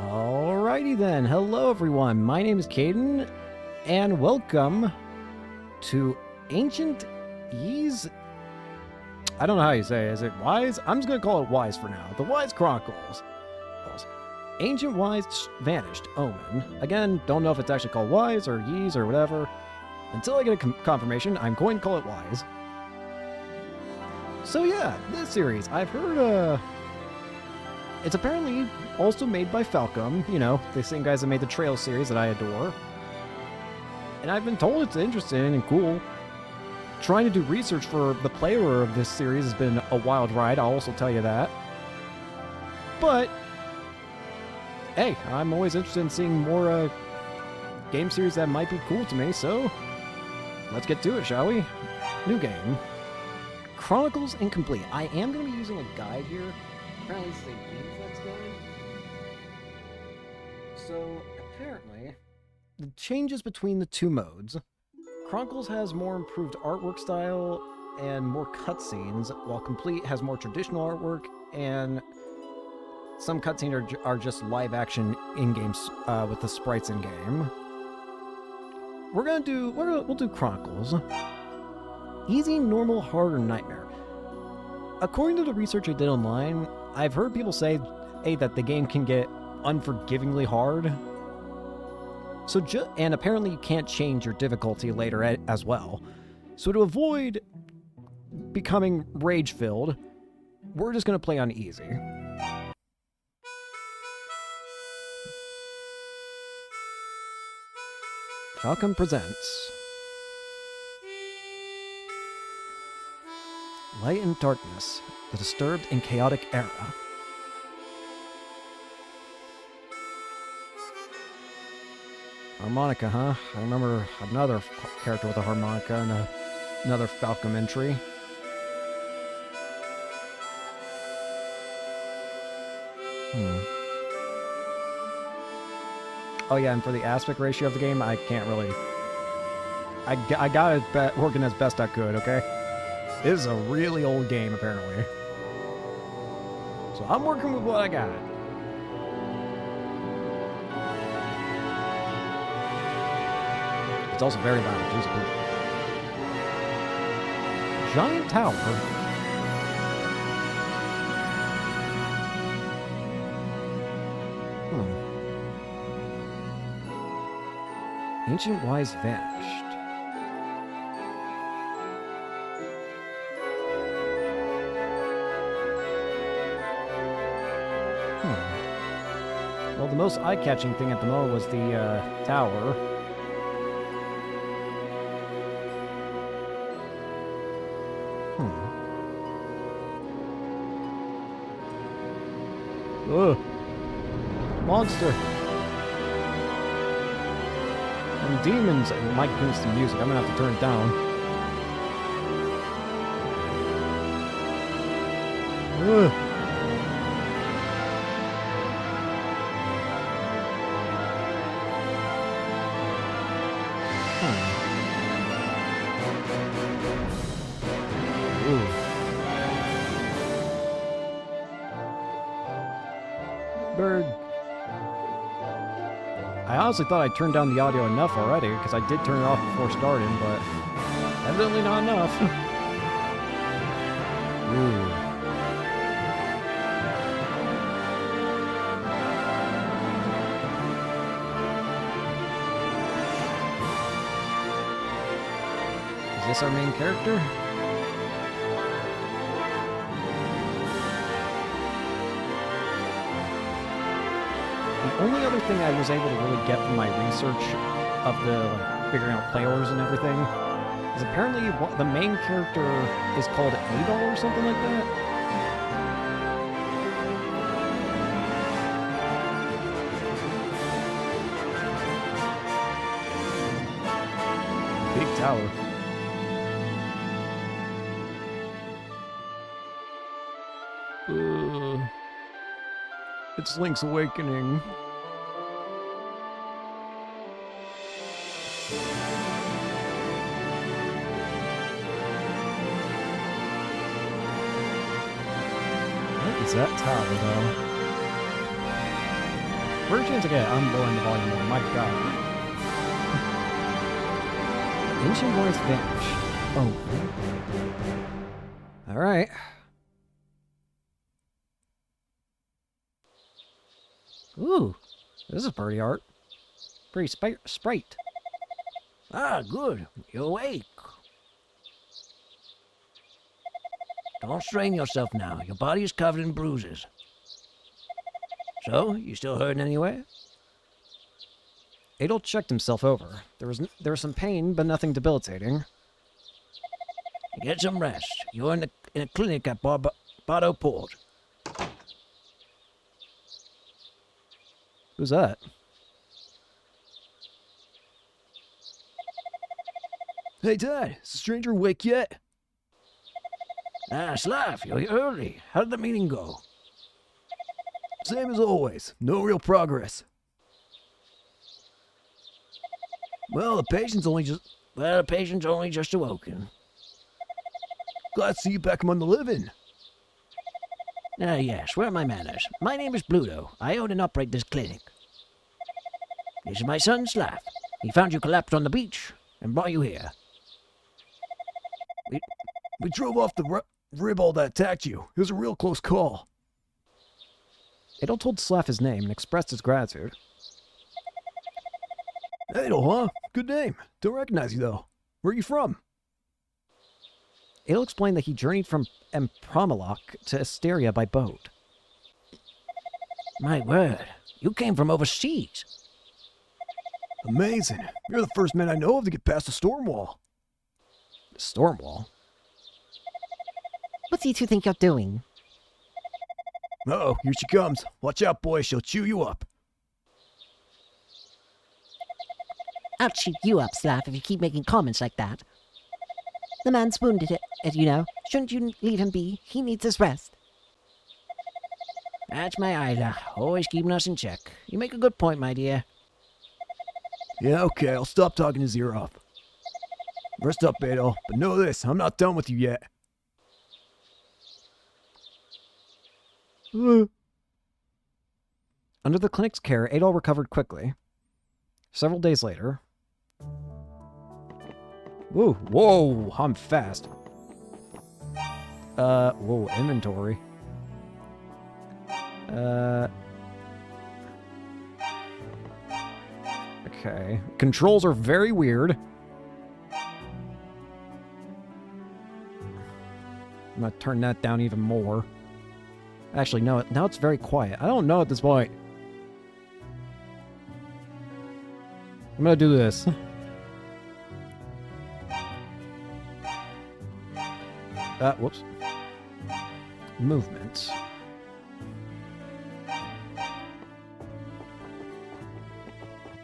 Alrighty then, hello everyone, my name is Caden, and welcome to Ancient Ys... I don't know how you say it, is it Wise? I'm just gonna call it Wise for now. The Wise Chronicles. Ancient Wise Vanished Omen. Again, don't know if it's actually called Wise or Ys or whatever. Until I get a confirmation, I'm going to call it Wise. So yeah, this series, I've heard, it's apparently also made by Falcom, you know, the same guys that made the Trail series that I adore. And I've been told it's interesting and cool. Trying to do research for the player of this series has been a wild ride, I'll also tell you that. But, hey, I'm always interested in seeing more game series that might be cool to me, so let's get to it, shall we? New game. Chronicles Incomplete. I am going to be using a guide here. Apparently this is a game effects guide. So, apparently, the changes between the two modes. Chronicles has more improved artwork style and more cutscenes, while Complete has more traditional artwork and some cutscenes are just live action in-game with the sprites in-game. We'll do Chronicles. Easy, normal, hard, or nightmare. According to the research I did online, I've heard people say, hey, that the game can get unforgivingly hard. So and apparently you can't change your difficulty later as well. So to avoid becoming rage-filled, we're just going to play on easy. Falcom presents Light and Darkness, the Disturbed and Chaotic Era. Harmonica, huh? I remember another character with a harmonica and another Falcom entry. Oh yeah, and for the aspect ratio of the game, I can't really... I got it working as best I could, okay? This is a really old game, apparently. So I'm working with what I got. It's also very loud. Jesus Christ. Giant tower. Ancient Wise vanished. Well, the most eye-catching thing at the moment was the tower. Ugh. Monster. And demons. My goodness, the music. I'm gonna have to turn it down. Ugh. Bird. I honestly thought I turned down the audio enough already, because I did turn it off before starting, but evidently not enough. Ooh. Is this our main character? The only other thing I was able to really get from my research of the figuring out play orders and everything is apparently the main character is called Adol or something like that. Big tower. It's Link's Awakening. What is that tower, though? First chance again, I'm lowering the volume more. My god. Ancient voice vanish. Oh. Alright. Ooh. This is pretty art. Pretty sprite. Ah, good. You're awake. Don't strain yourself now. Your body is covered in bruises. So, you still hurting anywhere? Adol checked himself over. There was some pain, but nothing debilitating. Get some rest. You're in a clinic at Bardo Port. Who's that? Hey, Dad, is the stranger awake yet? Ah, Slav, you're here early. How did the meeting go? Same as always. No real progress. Well, the patient's only just awoken. Glad to see you back among the living. Ah, yes, where are my manners? My name is Bluto. I own and operate this clinic. This is my son, Slav. He found you collapsed on the beach and brought you here. We drove off the ribald that attacked you. It was a real close call. Adol told Slav his name and expressed his gratitude. Adol, huh? Good name. Don't recognize you, though. Where are you from? Adol explained that he journeyed from Empromalok to Asteria by boat. My word, you came from overseas. Amazing. You're the first man I know of to get past the storm wall. Storm wall? What do you two think you're doing? Uh-oh, here she comes. Watch out, boy. She'll chew you up. I'll chew you up, Slav, if you keep making comments like that. The man's wounded, you know. Shouldn't you leave him be? He needs his rest. That's my Isla, always keeping us in check. You make a good point, my dear. Yeah, okay, I'll stop talking his ear off. Rest up, Adol, but know this, I'm not done with you yet. Under the clinic's care, Adol recovered quickly. Several days later... Whoa, whoa, I'm fast. Whoa, inventory. Okay. Controls are very weird. I'm gonna turn that down even more. Actually, no, now it's very quiet. I don't know at this point. I'm gonna do this. Whoops. Movement.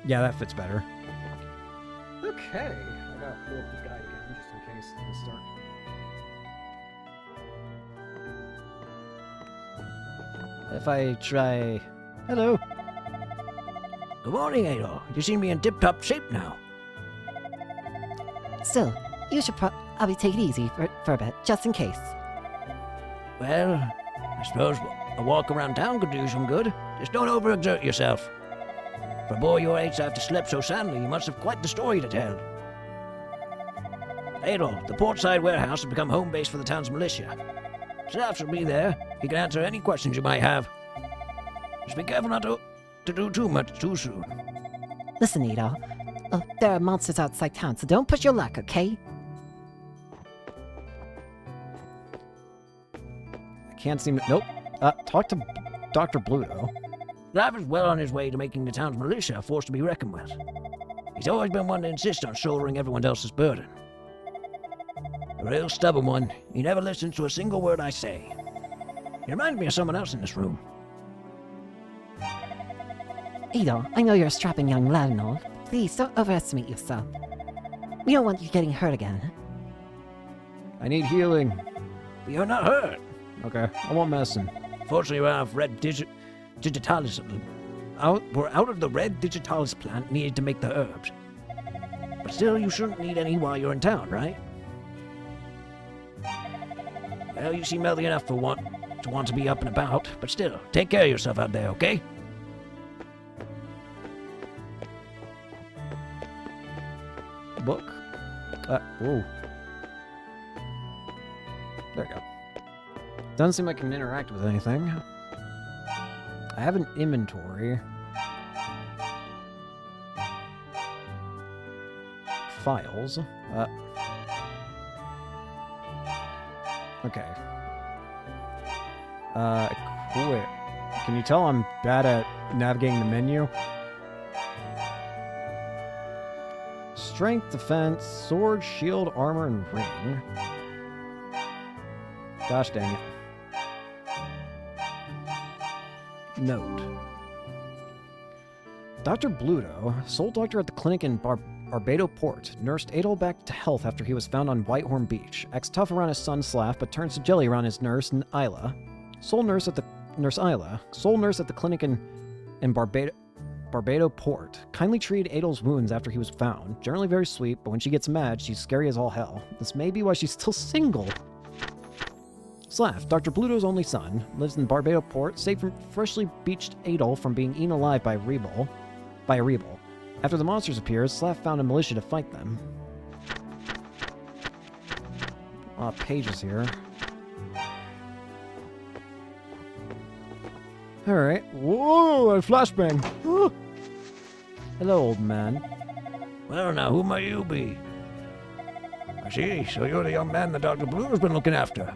Yeah, that fits better. Okay. I gotta pull up the guide again, just in case things start. If I try... Hello. Good morning, Adol. You seem to be in tip-top shape now. Still, you should probably take it easy for a bit, just in case. Well, I suppose a walk around town could do you some good. Just don't overexert yourself. For a boy your age to have to sleep so soundly, you must have quite the story to tell. Adol, the portside warehouse has become home base for the town's militia. Staff shall be there. He can answer any questions you might have. Just be careful not to do too much too soon. Listen, Adol. There are monsters outside town, so don't push your luck, okay? I can't seem to... Nope. Talk to Dr. Bluto. Slav is well on his way to making the town's militia a force to be reckoned with. He's always been one to insist on shouldering everyone else's burden. A real stubborn one. He never listens to a single word I say. He reminds me of someone else in this room. Adol, I know you're a strapping young lad and all. Please, don't overestimate yourself. We don't want you getting hurt again. I need healing. But you're not hurt. Okay, I won't messing. Fortunately, we have red digitalis. We're out of the red digitalis plant needed to make the herbs. But still, you shouldn't need any while you're in town, right? Well, you seem healthy enough to want to be up and about, but still, take care of yourself out there, okay? book. Whoa. There you go. Doesn't seem like I can interact with anything. I have an inventory. Files. Okay. Quit. Can you tell I'm bad at navigating the menu? Strength, defense, sword, shield, armor, and ring. Gosh dang it. Note. Dr. Bluto, sole doctor at the clinic in Barbados Port, nursed Adol back to health after he was found on Whitehorn Beach. Acts tough around his son Slav, but turns to jelly around his nurse, Isla. Sole nurse at the clinic in Barbados Port. Kindly treated Adol's wounds after he was found. Generally very sweet, but when she gets mad, she's scary as all hell. This may be why she's still single. Slav, Dr. Bluto's only son, lives in Barbados Port, saved from freshly beached Adol from being eaten alive by a rebel. After the monsters appeared, Slav found a militia to fight them. Pages here. Alright. Whoa, a flashbang. Hello, old man. Well, now, who might you be? I see, so you're the young man that Dr. Bluto's been looking after.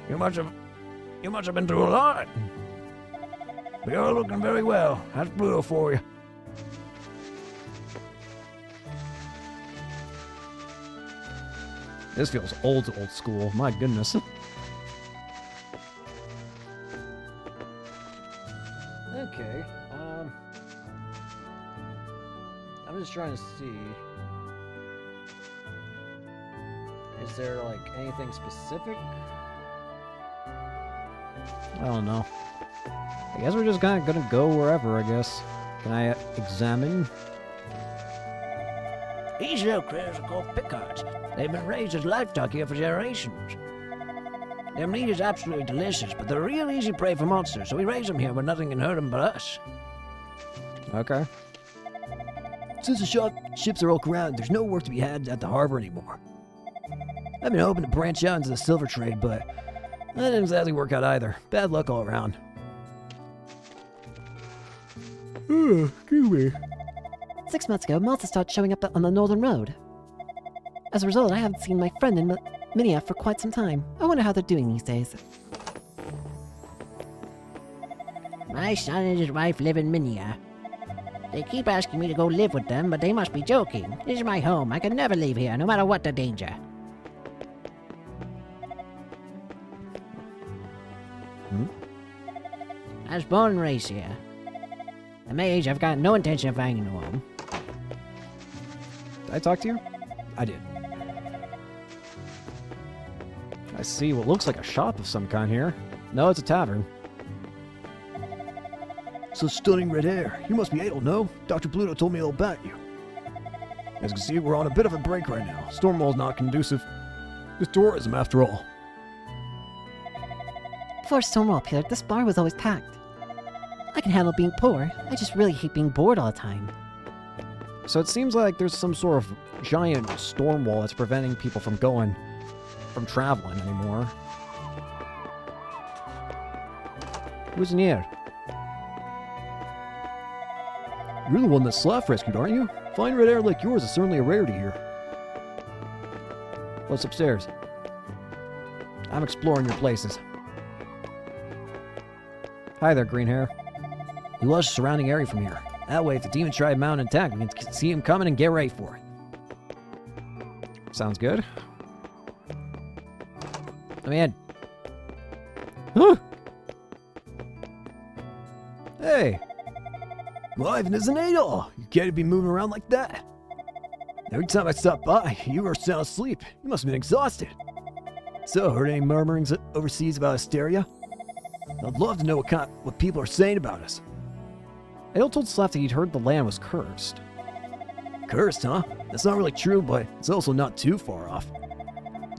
You must have been through a lot. But you're looking very well. That's Bluto for you. This feels old school. My goodness. Okay. I'm just trying to see. Is there like anything specific? I don't know. I guess we're just kind of gonna go wherever, I guess. Can I examine? These little critters are called Pickards. They've been raised as livestock here for generations. Their meat is absolutely delicious, but they're real easy prey for monsters, so we raise them here where nothing can hurt them but us. Okay. Since the ships are all crowded, there's no work to be had at the harbor anymore. I've been hoping to branch out into the silver trade, but that didn't exactly work out either. Bad luck all around. Excuse me. 6 months ago, Malta started showing up on the Northern Road. As a result, I haven't seen my friend in Minia for quite some time. I wonder how they're doing these days. My son and his wife live in Minia. They keep asking me to go live with them, but they must be joking. This is my home. I can never leave here, no matter what the danger. I was born and raised here. At my age, I've got no intention of finding a home. Did I talk to you? I did. I see what looks like a shop of some kind here. No, it's a tavern. So stunning red hair. You must be Adol, no? Dr. Bluto told me all about you. As you can see, we're on a bit of a break right now. Stormwall's not conducive to tourism, after all. Before Stonewall appeared, this bar was always packed. I can handle being poor. I just really hate being bored all the time. So it seems like there's some sort of giant storm wall that's preventing people from traveling anymore. Who's in here? You're the one that Slav rescued, aren't you? Fine red hair like yours is certainly a rarity here. What's upstairs? I'm exploring your places. Hi there, green hair. He was a surrounding area from here. That way, if the demons try to mount an attack, we can see him coming and get ready for it. Sounds good. Let me in. Huh? Hey! Well, Ivan isn't Adol. You can't be moving around like that. Every time I stop by, you were sound asleep. You must have been exhausted. So, heard any murmurings overseas about hysteria? I'd love to know what people are saying about us. Adol told Slav that he'd heard the land was cursed. Cursed, huh? That's not really true, but it's also not too far off.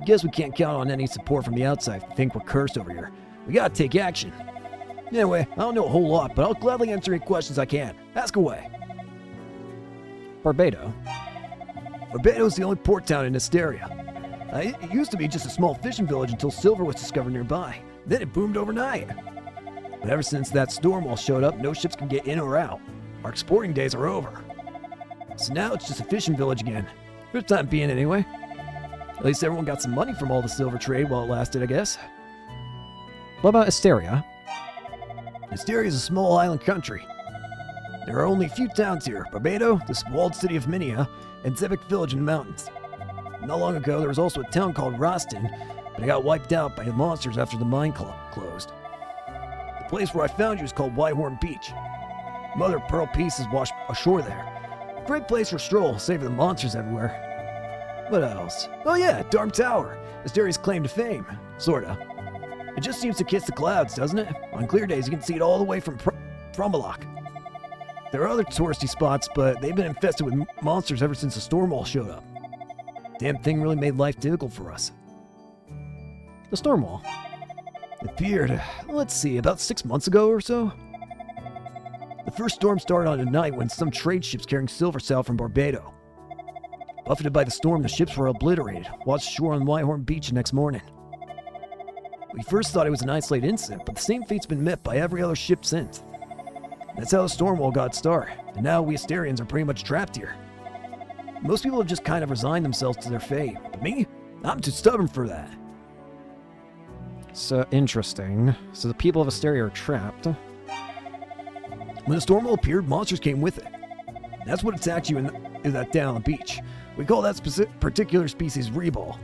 Guess we can't count on any support from the outside if we think we're cursed over here. We gotta take action. Anyway, I don't know a whole lot, but I'll gladly answer any questions I can. Ask away. Barbados. Barbato's the only port town in Asteria. It used to be just a small fishing village until silver was discovered nearby. Then it boomed overnight. But ever since that storm wall showed up, no ships can get in or out. Our exporting days are over. So now it's just a fishing village again. For the time being, anyway. At least everyone got some money from all the silver trade while it lasted, I guess. What about Asteria? Asteria is a small island country. There are only a few towns here: Barbato, the walled city of Minia, and Zebek village in the mountains. Not long ago, there was also a town called Rostin, but it got wiped out by the monsters after the mine closed. The place where I found you is called Whitehorn Beach. Mother of Pearl Peace is washed ashore there. Great place for a stroll, save for the monsters everywhere. What else? Oh yeah, Darm Tower, Asteria's claim to fame. Sorta. It just seems to kiss the clouds, doesn't it? On clear days, you can see it all the way from Frombalok. There are other touristy spots, but they've been infested with monsters ever since the storm wall showed up. Damn thing really made life difficult for us. The storm wall. It appeared, let's see, about 6 months ago or so. The first storm started on a night when some trade ships carrying silver sailed from Barbato. Buffeted by the storm, the ships were obliterated, washed ashore on Whitehorn Beach the next morning. We first thought it was an isolated incident, but the same fate's been met by every other ship since. That's how the storm wall got its start, and now we Asterians are pretty much trapped here. Most people have just kind of resigned themselves to their fate, but me? I'm too stubborn for that. So interesting. So the people of Asteria are trapped. When the storm wall appeared, monsters came with it. That's what attacked you in that down on the beach. We call that particular species Reball.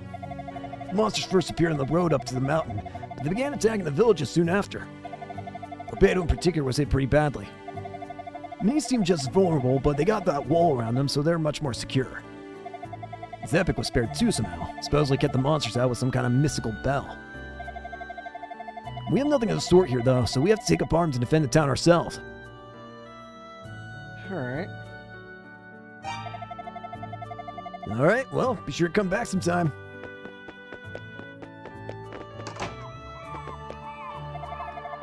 The monsters first appeared on the road up to the mountain, but they began attacking the villages soon after. Barbato in particular was hit pretty badly. Minis seemed just as vulnerable, but they got that wall around them, so they're much more secure. Zepik was spared too somehow, supposedly kept the monsters out with some kind of mystical bell. We have nothing of the sort here though, so we have to take up arms and defend the town ourselves. Alright. Alright, well, be sure to come back sometime.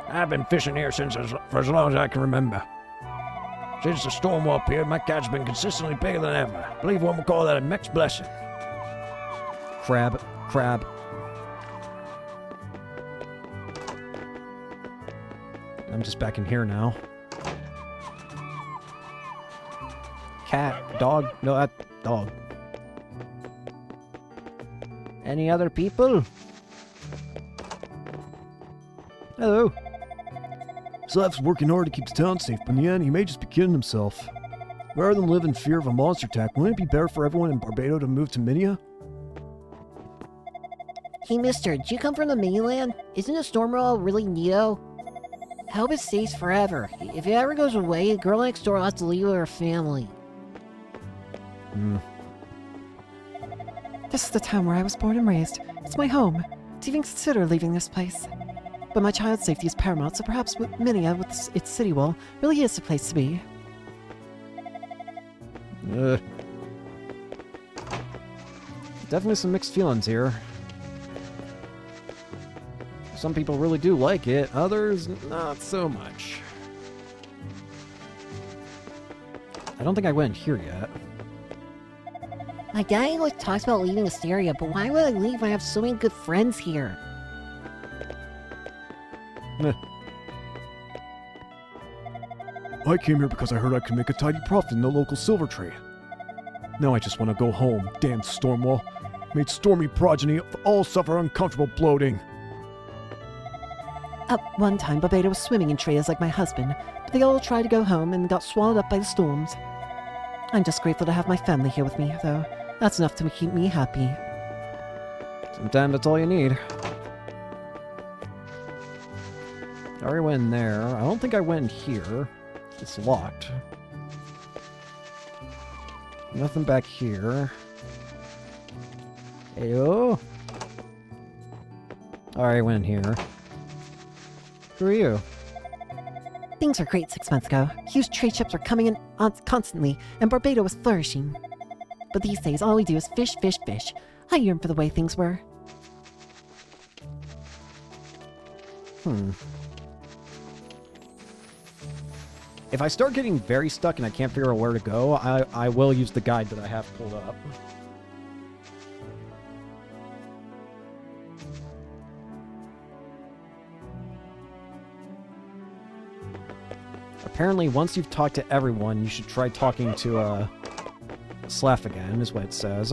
I've been fishing here for as long as I can remember. Since the storm wall appeared, my catch has been consistently bigger than ever. I believe one would call that a mixed blessing. Crab. I'm just back in here now. Cat, dog, no, that dog. Any other people? Hello. Slav's working hard to keep the town safe, but in the end, he may just be kidding himself. Rather than live in fear of a monster attack, wouldn't it be better for everyone in Barbato to move to Minia? Hey, mister, did you come from the mainland? Isn't a storm wall really neato? I hope it stays forever. If it ever goes away, the girl next door will have to leave with her family. This is the town where I was born and raised. It's my home. To even consider leaving this place. But my child's safety is paramount, so perhaps with Minia, with its city wall, really is the place to be. Definitely some mixed feelings here. Some people really do like it, others not so much. I don't think I went here yet. My dad always talks about leaving Asteria, but why would I leave when I have so many good friends here? I came here because I heard I could make a tidy profit in the local silver trade. Now I just want to go home, damn Stormwall. Made stormy progeny all suffer uncomfortable bloating. At one time, Barbato was swimming in trails like my husband, but they all tried to go home and got swallowed up by the storms. I'm just grateful to have my family here with me, though. That's enough to keep me happy. Sometimes that's all you need. I already went in there. I don't think I went in here. It's locked. Nothing back here. Heyo. Alright, went in here. Who are you? Things were great 6 months ago. Huge trade ships were coming in constantly, and Barbato was flourishing. But these days, all we do is fish, fish, fish. I yearn for the way things were. If I start getting very stuck and I can't figure out where to go, I will use the guide that I have pulled up. Apparently, once you've talked to everyone, you should try talking to, Slav again, is what it says.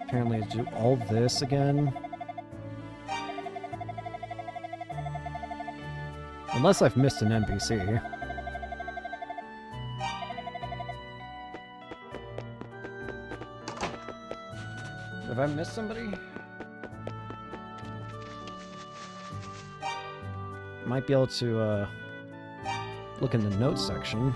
Apparently, I do all this again. Unless I've missed an NPC. Have I missed somebody? Might be able to, look in the notes section.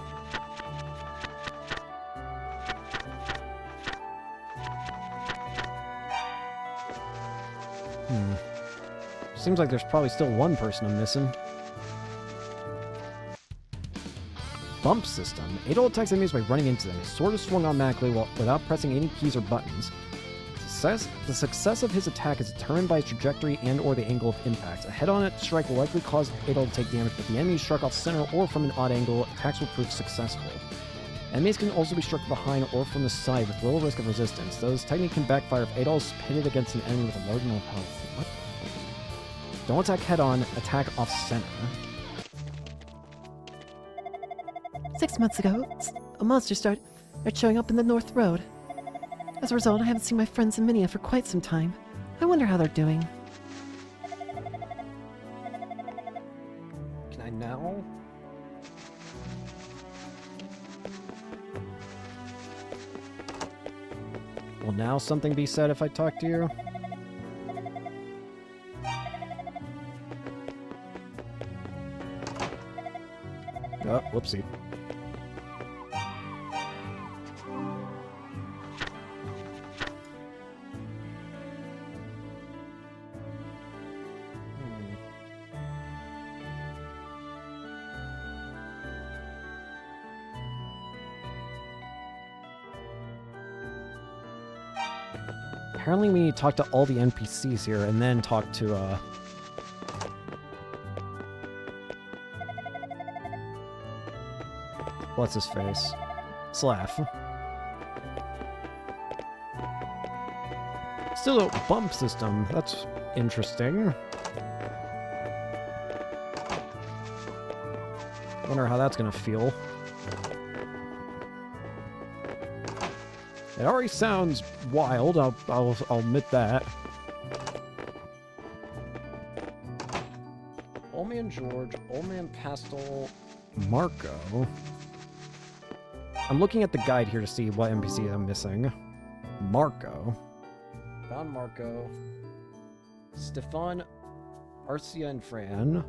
Seems like there's probably still one person I'm missing. Bump system. Adol attacks enemies by running into them. His sword is swung automatically without pressing any keys or buttons. The success of his attack is determined by its trajectory and or the angle of impact. A head-on strike will likely cause Adol to take damage, but if the enemy is struck off center or from an odd angle, attacks will prove successful. Enemies can also be struck behind or from the side with little risk of resistance. though this technique can backfire if Adol is pitted against an enemy with a large amount of health. What? Don't attack head-on, attack off-center. 6 months ago, a monster started showing up in the North Road. As a result, I haven't seen my friends in Minia for quite some time. I wonder how they're doing. Can I now? Will now something be said if I talk to you? Oh, whoopsie. Apparently we need to talk to all the NPCs here and then talk to, what's his face? Slav. Still a bump system. That's interesting. Wonder how that's gonna feel. It already sounds wild, I'll admit that. Old Man George, Old Man Pastel, Marco. I'm looking at the guide here to see what NPC I'm missing. Marco. Found Marco. Stefan, Arcia, and Fran.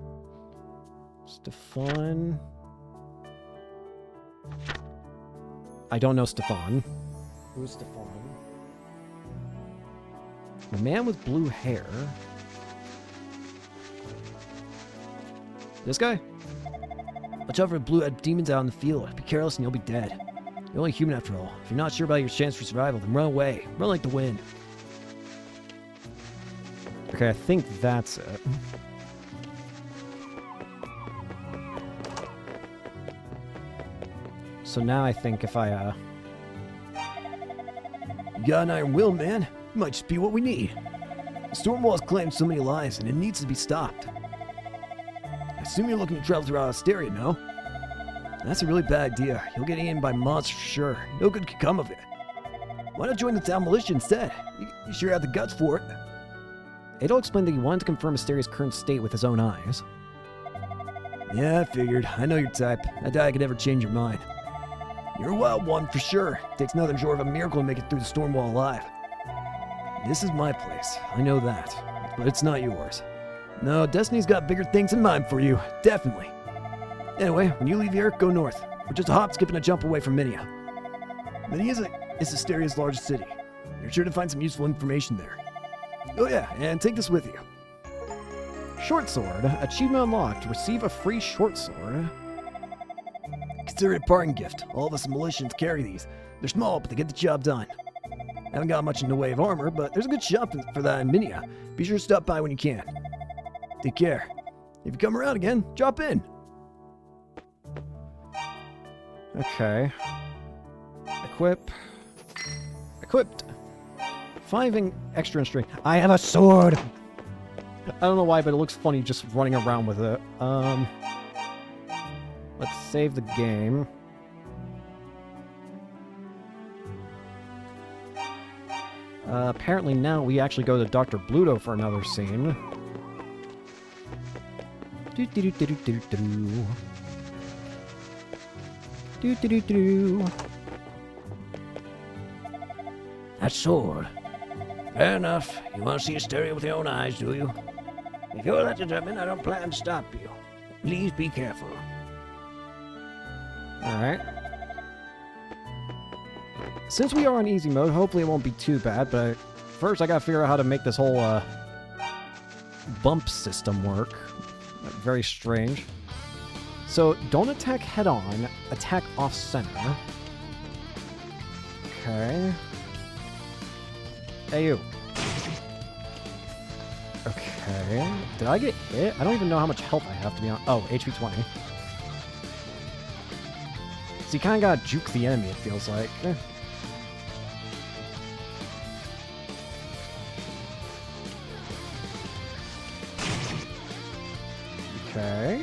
Stefan. I don't know Stefan. Who's Stefan? The man with blue hair. This guy? Watch out for blue-eyed demons out in the field. Be careless and you'll be dead. You're only human after all. If you're not sure about your chance for survival, then run away. Run like the wind. Okay, I think that's it. So now I think if I, You got an iron will, man. It might just be what we need. The Stormwall's claimed so many lives, and it needs to be stopped. I assume you're looking to travel through Asteria, no? That's a really bad idea. You'll get eaten by monsters for sure. No good could come of it. Why not join the town militia instead? You sure have the guts for it. Adol explained that he wanted to confirm Asteria's current state with his own eyes. Yeah, I figured. I know your type. I doubt I could ever change your mind. You're a wild one, for sure. Takes nothing short of a miracle to make it through the Stormwall alive. This is my place. I know that. But it's not yours. No, Destiny's got bigger things in mind for you. Definitely. Anyway, when you leave here, go north. We're just a hop, skip, and a jump away from Minia. Minia is Asteria's largest city. You're sure to find some useful information there. Oh yeah, and take this with you. Short sword. Achievement unlocked. Receive a free short sword. Consider it a parting gift. All of us militians carry these. They're small, but they get the job done. Haven't got much in the way of armor, but there's a good shop for that in Minia. Be sure to stop by when you can. Take care. If you come around again, drop in. Okay. Equip. Equipped. 5 extra in strength. I have a sword! I don't know why, but it looks funny just running around with it. Let's save the game. Apparently now we actually go to Dr. Bluto for another scene. Do-do-do-do-do-do. Do-do-do-do. That sword. Fair enough. You want to see a stereo with your own eyes, do you? If you're that determined, I don't plan to stop you. Please be careful. Alright. Since we are on easy mode, hopefully it won't be too bad, but first I gotta figure out how to make this whole, bump system work. Very strange. So, don't attack head-on, attack off-center. Okay. Hey, you. Okay. Did I get hit? I don't even know how much health I have, to be honest. Oh, HP 20. So you kind of gotta juke the enemy, it feels like. Okay.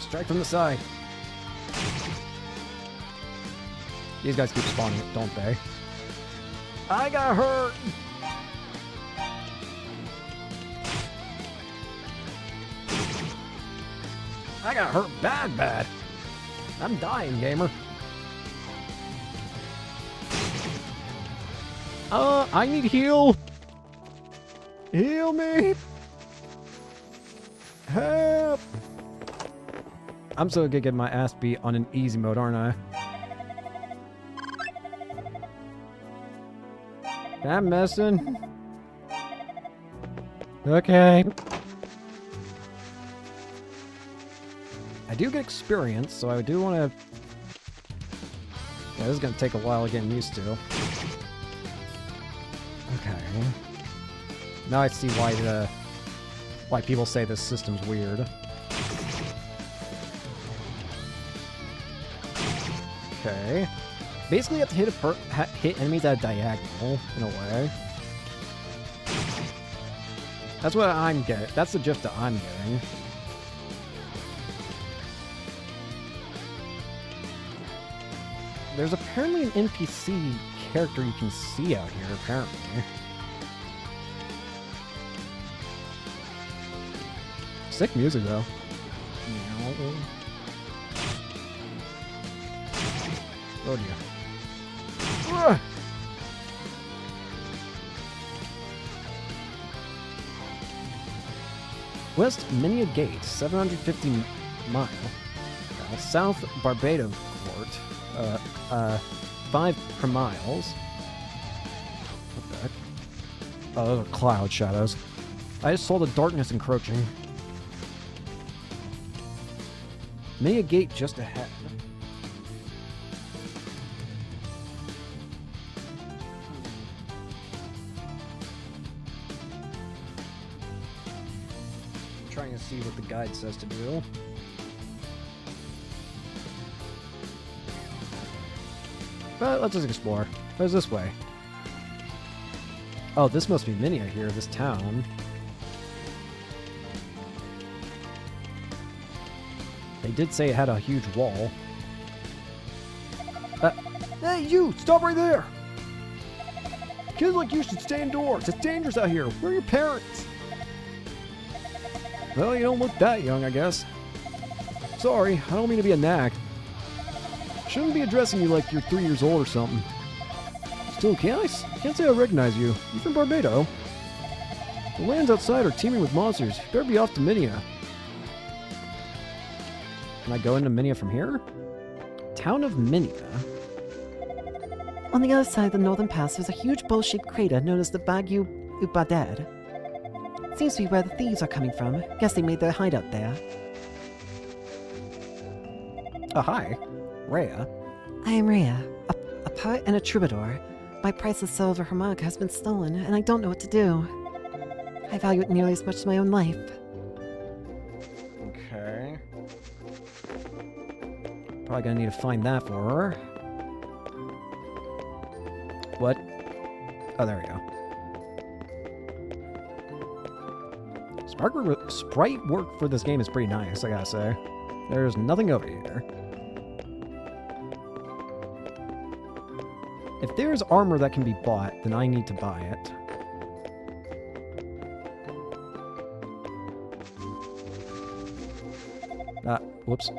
Strike from the side. These guys keep spawning, don't they? I got hurt! I got hurt bad. I'm dying, gamer. I need heal. Heal me. Help. I'm so good getting my ass beat on an easy mode, aren't I? I'm messing. Okay. I do get experience, so I do want to... Yeah, this is going to take a while getting used to. Okay. Now I see why people say this system's weird. Okay. Basically, you have to hit enemies at a diagonal, in a way. That's what I'm getting. That's the gist that I'm getting. There's apparently an NPC character you can see out here, apparently. Sick music, though. Oh, dear. Ugh. West Minia Gate, 750 mile. South Barbados Port, 5 per miles. What the heck? Oh, those are cloud shadows. I just saw the darkness encroaching. Minia Gate just ahead. Trying to see what the guide says to do. But let's just explore. Where's this way? Oh, this must be Minia here, this town. They did say it had a huge wall. Hey, you! Stop right there! Kids like you should stay indoors. It's dangerous out here. Where are your parents? Well, you don't look that young, I guess. Sorry, I don't mean to be a nag. Shouldn't be addressing you like you're 3 years old or something. Still, can't say I recognize you. You from Barbados? The lands outside are teeming with monsters. You better be off to Minia. Can I go into Minia from here? Town of Minia. On the other side of the northern pass, there's a huge bowl-shaped crater known as the Bagu Ubadad. Seems to be where the thieves are coming from. Guess they made their hideout there. Oh, hi. Rhea. I am Rhea, a poet and a troubadour. My priceless silver harmonica has been stolen, and I don't know what to do. I value it nearly as much as my own life. Okay. Probably gonna need to find that for her. What? Oh, there we go. Sprite work for this game is pretty nice, I gotta say. There's nothing over here. If there's armor that can be bought, then I need to buy it. Whoops.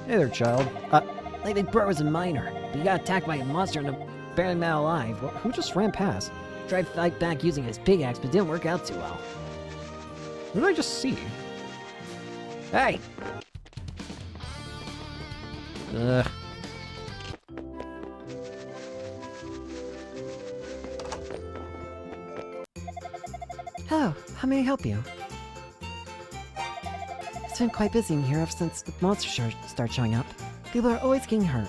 Hey there, child. Like they brought was a minor, but he got attacked by a monster and barely made out alive. Who just ran past? Tried to fight back using his pickaxe, but didn't work out too well. Who did I just see? Hey! Ugh. Hello, how may I help you? It's been quite busy in here ever since the monsters start showing up. People are always getting hurt.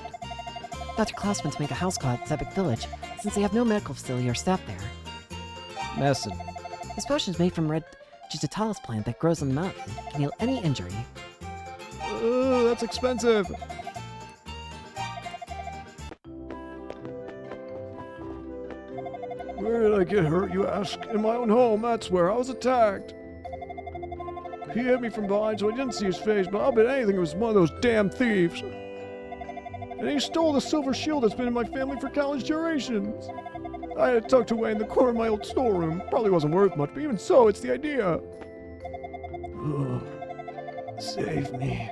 Dr. Klaus went to make a house call at Zepic Village, since they have no medical facility or staff there. Medicine. This potion is made from red digitalis plant that grows on the mountain. It can heal any injury. That's expensive. Where did I get hurt, you ask? In my own home, that's where I was attacked. He hit me from behind, so I didn't see his face, but I'll bet anything it was one of those damn thieves. And he stole the silver shield that's been in my family for countless generations. I had it tucked away in the corner of my old storeroom. Probably wasn't worth much, but even so, it's the idea. Ugh. Save me.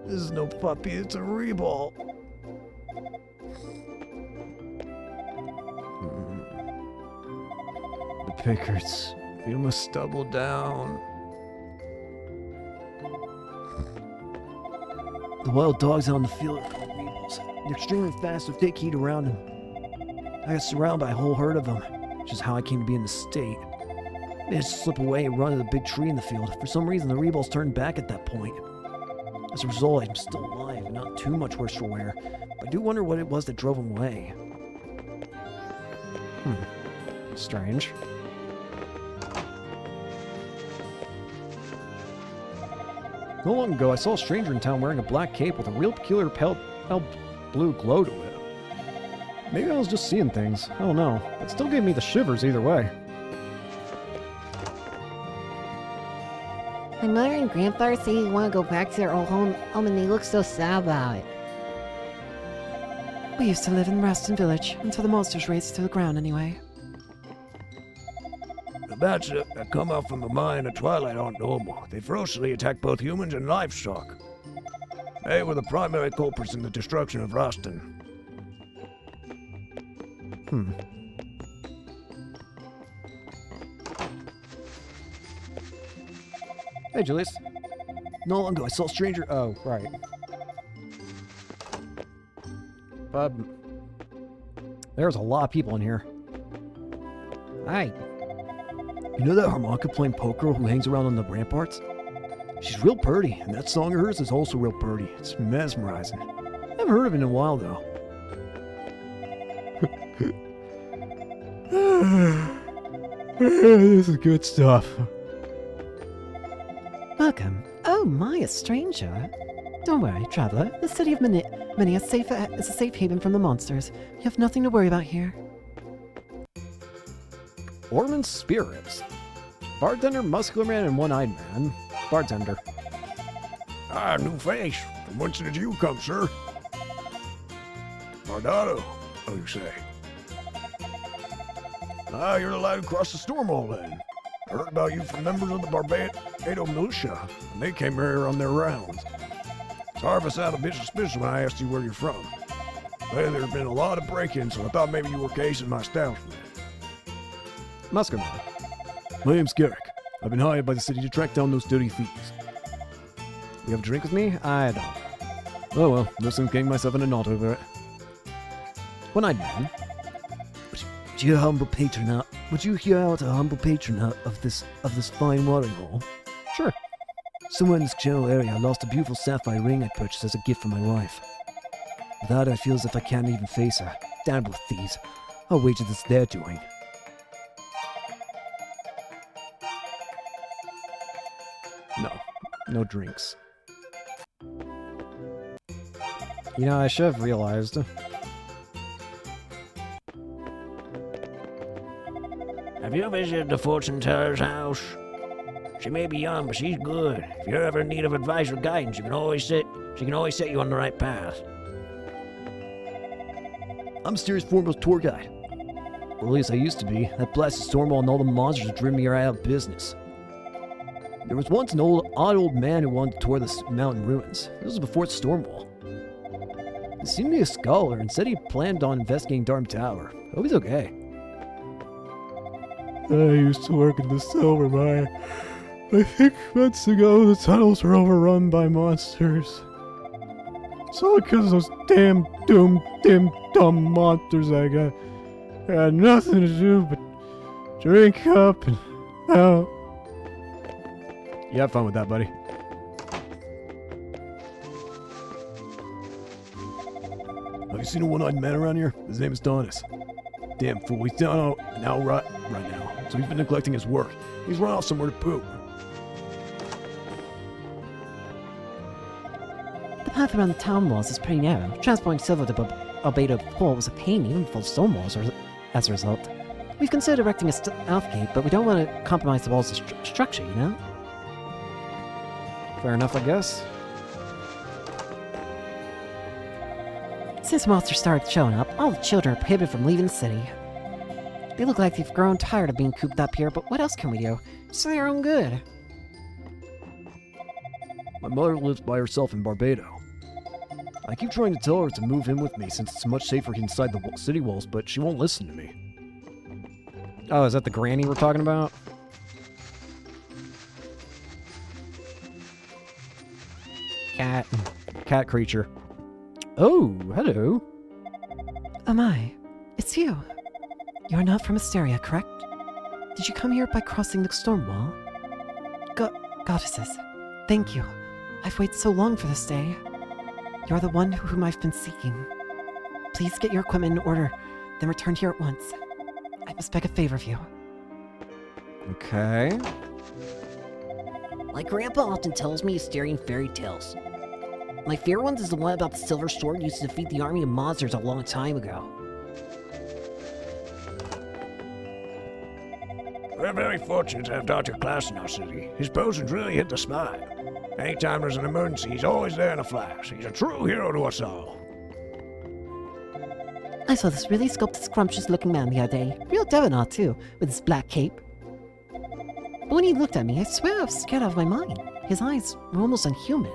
This is no puppy, it's a reball. The pickers. You must double down. The wild dogs out in the field are called rebels. They're extremely fast, so take heed around them. I got surrounded by a whole herd of them, which is how I came to be in this state. I managed to slip away and run to the big tree in the field. For some reason, the rebels turned back at that point. As a result, I'm still alive and not too much worse for wear. But I do wonder what it was that drove them away. Strange. Not long ago, I saw a stranger in town wearing a black cape with a real peculiar pale blue glow to it. Maybe I was just seeing things. I don't know. It still gave me the shivers either way. My mother and grandfather say they want to go back to their old home, and they look so sad about it. We used to live in Raston Village, until the monsters raised to the ground anyway. The bats that come out from the mine at twilight aren't normal. They ferociously attack both humans and livestock. They were the primary culprits in the destruction of Raston. Hey, Julius. Not long ago, I saw a stranger. Oh, right. There's a lot of people in here. Hi. You know that harmonica-playing poker who hangs around on the ramparts? She's real pretty, and that song of hers is also real pretty. It's mesmerizing. I haven't heard of it in a while, though. This is good stuff. Welcome. Oh my, a stranger. Don't worry, traveler. The city of Minia is a safe haven from the monsters. You have nothing to worry about here. Ormond Spirits. Bartender, Muscular Man, and One-Eyed Man. Bartender. Ah, new face. From whence did you come, sir? Mardado, oh, you say? Ah, you're the lad who crossed the storm all then. I heard about you from members of the Barbados militia, and they came here on their rounds. Sorry if I sound a bit suspicious when I asked you where you're from. Well, there's been a lot of break-ins, so I thought maybe you were casing my establishment. Muscular Man. My name's Garrick. I've been hired by the city to track down those dirty thieves. You have a drink with me? I don't. Oh well, no sense getting myself in a knot over it. One-Eyed Man. Would you humble patron out? Would you hear out a humble patron out of this fine watering hole? Sure. Somewhere in this general area, I lost a beautiful sapphire ring I purchased as a gift for my wife. Without it, I feel as if I can't even face her. Damned with thieves. I'll wager this their doing. No drinks. You know, I should have realized. Have you visited the fortune teller's house? She may be young, but she's good. If you're ever in need of advice or guidance, she can always set you on the right path. I'm Mysterious Foremost tour guide. Or at least I used to be. That blasted Stormwall and all the monsters have driven me right out of business. There was once an odd old man who wanted to tour the mountain ruins. This was before Stormwall. He seemed to be a scholar and said he planned on investigating Darm Tower. Hope he's okay. I used to work in the silver mine. I think months ago the tunnels were overrun by monsters. It's all because of those damn dumb monsters I got. I had nothing to do but drink up and out. You have fun with that, buddy. Have you seen a one-eyed man around here? His name is Donis. Damn fool, he's down out right now, so he's been neglecting his work. He's run off somewhere to poop. The path around the town walls is pretty narrow. Transporting silver to Barbados Port was a pain, even for stone walls as a result. We've considered erecting a stealth gate, but we don't want to compromise the walls' structure, you know? Fair enough, I guess. Since monsters started showing up, all the children are prohibited from leaving the city. They look like they've grown tired of being cooped up here, but what else can we do? It's for their own good. My mother lives by herself in Barbados. I keep trying to tell her to move in with me since it's much safer inside the city walls, but she won't listen to me. Oh, is that the granny we're talking about? Cat creature. Oh, hello. Oh my, it's you. You're not from Asteria, correct? Did you come here by crossing the storm wall? Goddesses, thank you. I've waited so long for this day. You're the one whom I've been seeking. Please get your equipment in order, then return here at once. I must beg a favor of you. Okay. My grandpa often tells me Asterian fairy tales. My favorite one is the one about the silver sword used to defeat the army of monsters a long time ago. We're very fortunate to have Dr. Klaus in our city. His potions really hit the spot. Anytime there's an emergency, he's always there in a flash. He's a true hero to us all. I saw this really sculpted, scrumptious-looking man the other day. Real Devonaut, too, with his black cape. But when he looked at me, I swear I was scared out of my mind. His eyes were almost unhuman.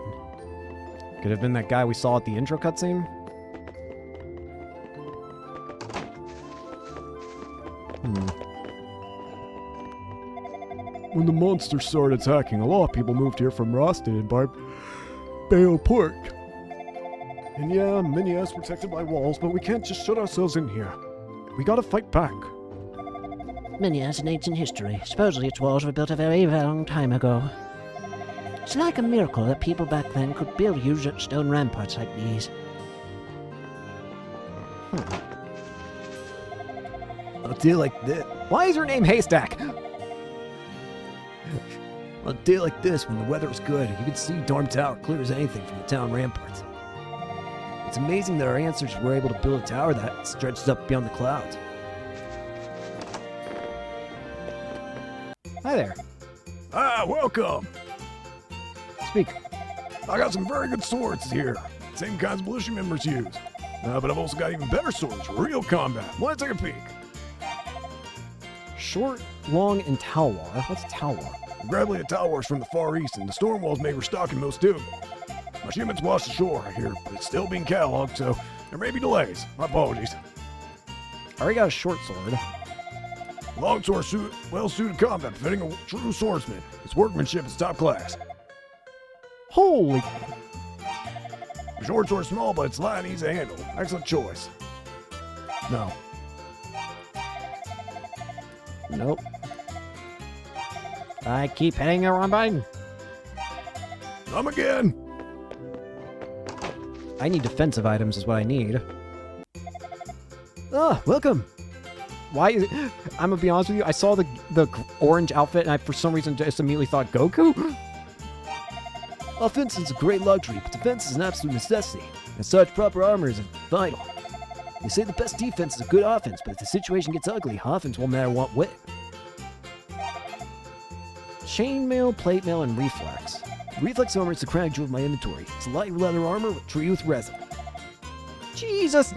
Could have been that guy we saw at the intro cutscene. When the monsters started attacking, a lot of people moved here from Roston and Barbados Port. And yeah, Minia's protected by walls, but we can't just shut ourselves in here. We gotta fight back. Many has an ancient history. Supposedly its walls were built a very, very long time ago. It's like a miracle that people back then could build huge stone ramparts like these. On a day like this, Why is her name Haystack? on a day like this, when the weather is good, you can see Darm Tower clear as anything from the town ramparts. It's amazing that our ancestors were able to build a tower that stretches up beyond the clouds. Hi there. Ah, welcome! Speak. I got some very good swords here. Same kinds militia members use. But I've also got even better swords for real combat. Want to take a peek? Short, long, and Talwar. What's Talwar? Grappling and Talwars from the Far East, and the storm walls may restocking most of them. My shipment's washed ashore here, but it's still being cataloged, so there may be delays. My apologies. I already got a short sword. Long sword well-suited combat, fitting a true swordsman. Its workmanship is top class. Holy... The short sword's small, but it's light and easy to handle. Excellent choice. No. Nope. I keep hitting the wrong button. Come again! I need defensive items is what I need. Ah, welcome! Why is it... I'm gonna be honest with you, I saw the orange outfit and I for some reason just immediately thought Goku? Offense is a great luxury, but defense is an absolute necessity. As such, proper armor is vital. They say the best defense is a good offense, but if the situation gets ugly, offense won't matter what way. Chainmail, plate mail, and reflex. Reflex armor is the crown jewel of my inventory. It's light leather armor with tree with resin. Jesus!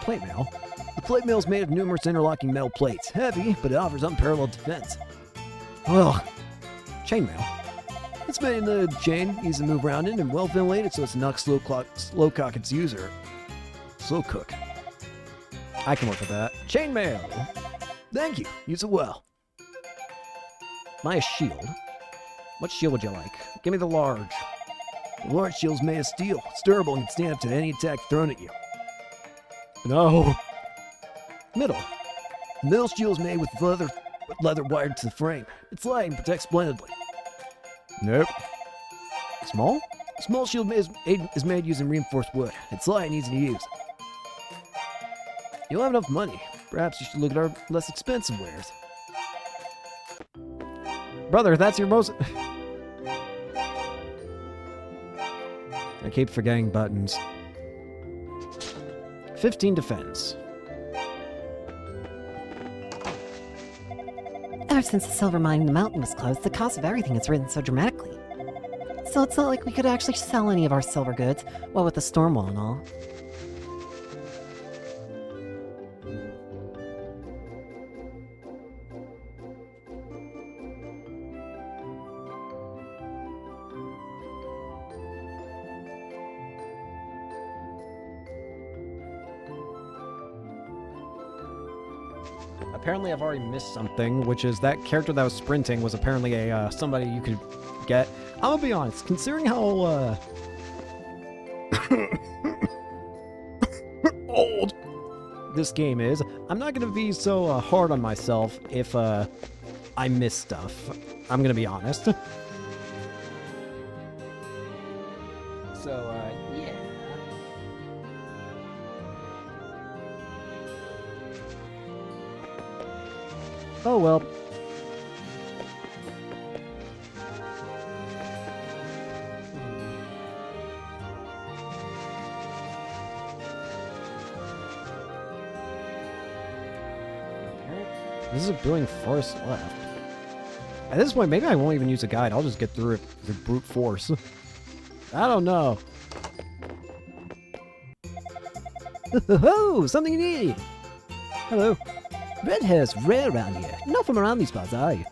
Plate mail. The plate mail is made of numerous interlocking metal plates. Heavy, but it offers unparalleled defense. Ugh. Chainmail. It's made in the chain, easy to move around in, and well ventilated so as to not slow cock its user. Slow cook. I can work with that. Chainmail! Thank you. Use it well. My shield. What shield would you like? Give me the large. The large shield's made of steel. It's durable and can stand up to any attack thrown at you. No. Middle. The middle shield's made with leather wired to the frame. It's light and protects splendidly. Nope. Small? Small shield is made using reinforced wood. It's light and easy to use. You don't have enough money. Perhaps you should look at our less expensive wares. Brother, that's your most... I keep forgetting buttons. 15 defense. Ever since the silver mine in the mountain was closed, the cost of everything has risen so dramatically. So it's not like we could actually sell any of our silver goods, what with the storm wall and all. Apparently I've already missed something, which is that character that was sprinting was apparently a somebody you could get. I'm gonna be honest, considering how old this game is, I'm not gonna be so hard on myself if I miss stuff. I'm gonna be honest. So yeah. Oh well. This is a billion forest left. At this point, maybe I won't even use a guide. I'll just get through it through brute force. I don't know. Oh, something you need. Hello. Red hair's rare around here. You're not from around these parts, are you?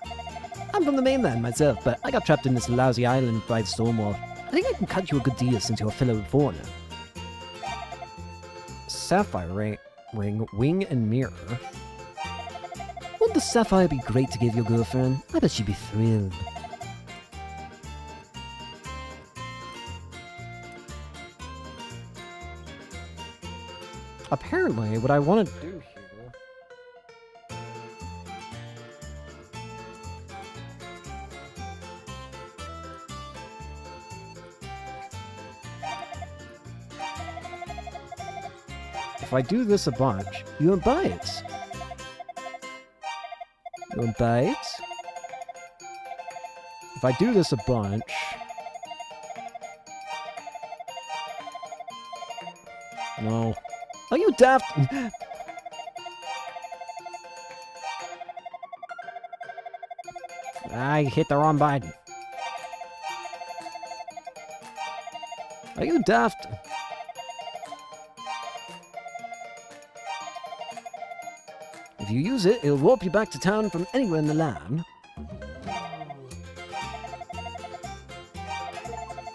I'm from the mainland myself, but I got trapped in this lousy island by the storm wall. I think I can cut you a good deal since you're a fellow foreigner. Sapphire ring, wing, and mirror. Wouldn't the sapphire be great to give your girlfriend? I bet she'd be thrilled. Apparently, what I want to do here... If I do this a bunch, You won't buy it. You won't buy it? if I do this a bunch... No. Are you daft? I hit the wrong button. Are you daft? If you use it, it'll warp you back to town from anywhere in the land.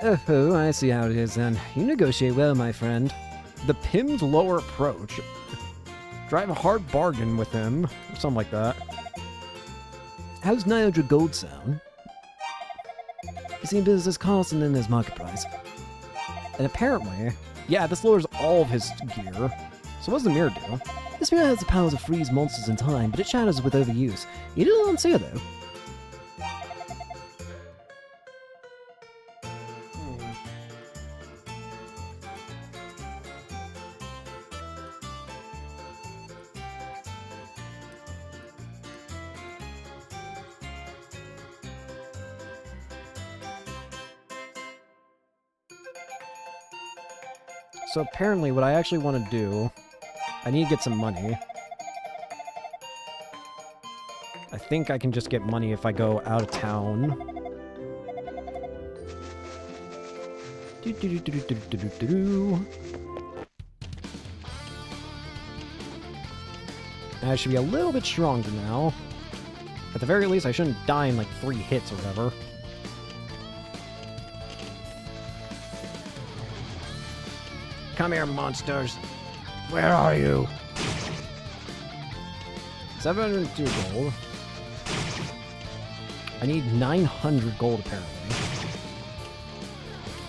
Oh, I see how it is then. You negotiate well, my friend. The Pim's lower approach. Drive a hard bargain with him, or something like that. How's 900 gold sound? You see business cost and then there's market price. And apparently, yeah, this lowers all of his gear. So what does the mirror do? This mirror has the power to freeze monsters in time, but it shatters with overuse. You did it on Seer, though. So apparently what I actually want to do, I need to get some money. I think I can just get money if I go out of town. I should be a little bit stronger now. At the very least, I shouldn't die in like 3 hits or whatever. Come here, monsters. Where are you? 702 gold. I need 900 gold apparently.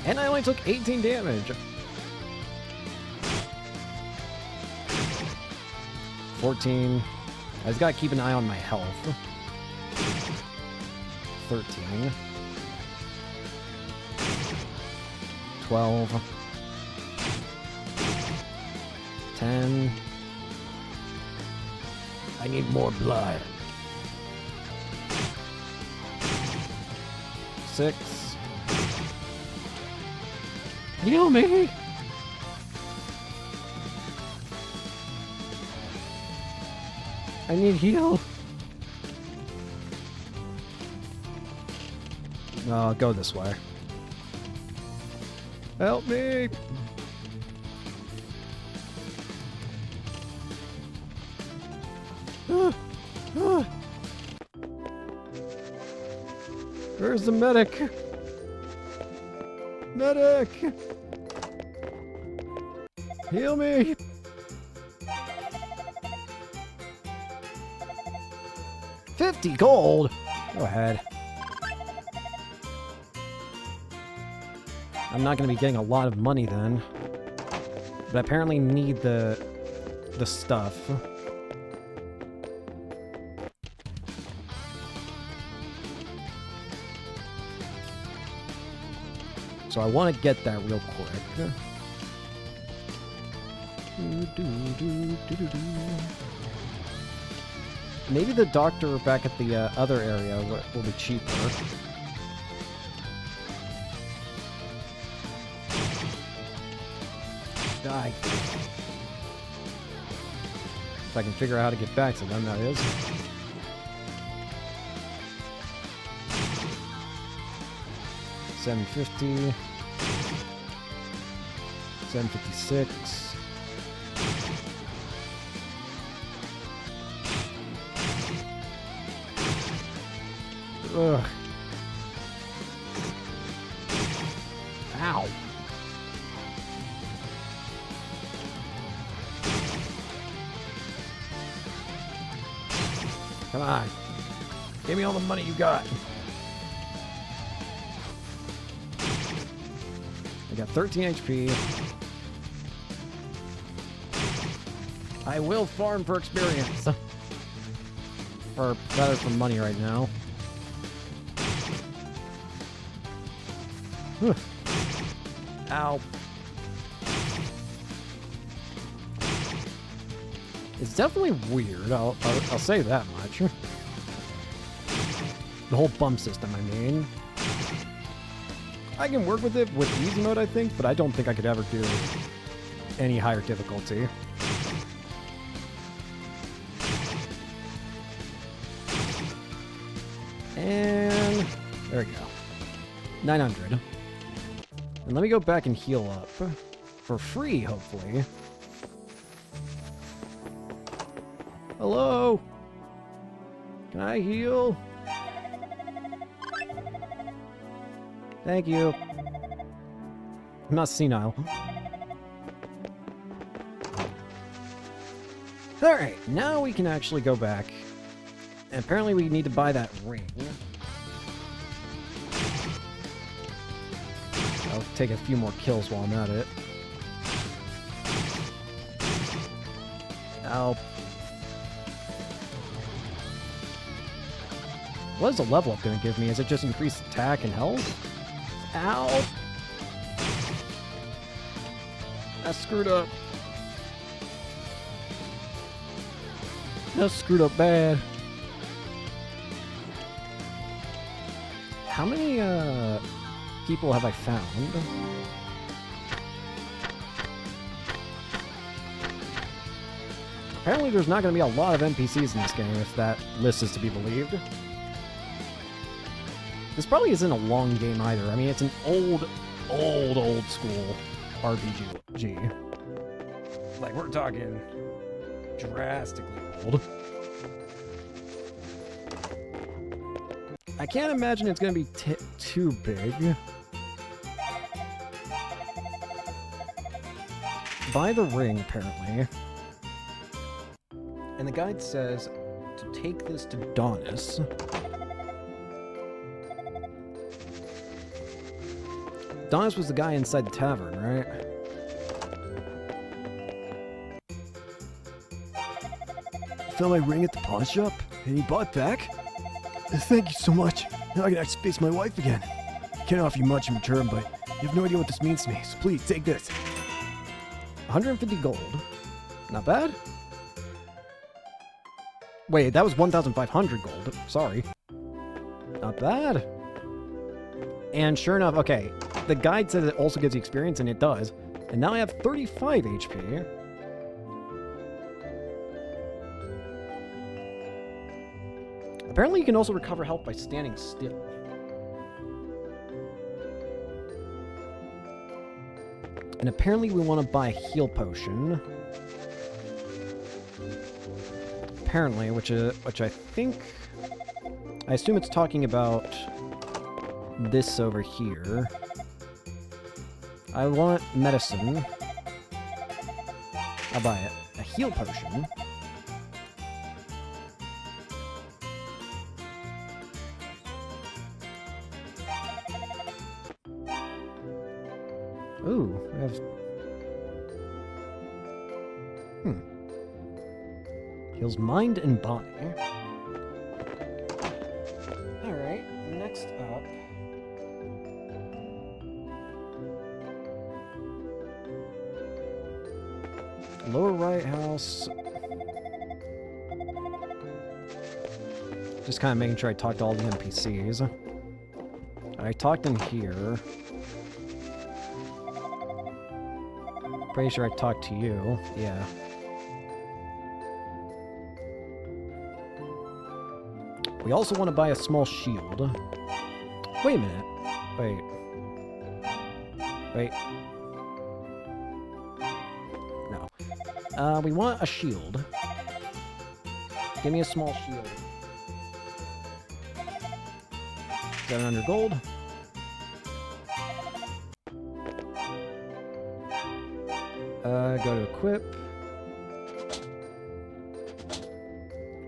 And I only took 18 damage. 14. I just gotta keep an eye on my health. 13. 12. 10. I need more blood. 6. Heal me! I need heal. No, I'll go this way. Help me! Where's the medic? Medic! Heal me! $50 gold? Go ahead. I'm not gonna be getting a lot of money then. But I apparently need the stuff. So I want to get that real quick. Maybe the doctor back at the other area will be cheaper. Die. If I can figure out how to get back to them, that is. $750. $756. Ugh. Ow. Come on. Give me all the money you got. I got 13 HP. I will farm for experience. Or rather for money right now. Ow. It's definitely weird, I'll say that much. The whole bump system, I mean. I can work with it with easy mode, I think, but I don't think I could ever do any higher difficulty. And there we go. 900. And let me go back and heal up. For free, hopefully. Hello? Can I heal? Thank you. I'm not senile. Alright, now we can actually go back. And apparently we need to buy that ring. I'll take a few more kills while I'm at it. Ow. What is the level up going to give me? Is it just increased attack and health? Ow! That's screwed up. That's screwed up bad. How many, people have I found? Apparently there's not going to be a lot of NPCs in this game if that list is to be believed. This probably isn't a long game either. I mean, it's an old school RPG. Like, we're talking drastically old. I can't imagine it's going to be too big. By the ring, apparently. And the guide says to take this to Donis. Donis was the guy inside the tavern, right? Found my ring at the pawn shop, and he bought back? Thank you so much. Now I can actually face my wife again. Can't offer you much in return, but you have no idea what this means to me, so please take this. 150 gold. Not bad. Wait, that was 1,500 gold. Sorry. Not bad. And sure enough, okay, the guide says it also gives you experience, and it does. And now I have 35 HP. Apparently you can also recover health by standing still. And apparently we want to buy a heal potion. Apparently, which I think... I assume it's talking about this over here. I want medicine. I'll buy it. A heal potion. Ooh, we have... Heals mind and body. Alright, next up... Lower right house... Just kind of making sure I talk to all the NPCs. I talked in here. Pretty sure I talked to you. Yeah. We also want to buy a small shield. Wait a minute. Wait. Wait. No. We want a shield. Give me a small shield. 700 gold. Go to equip.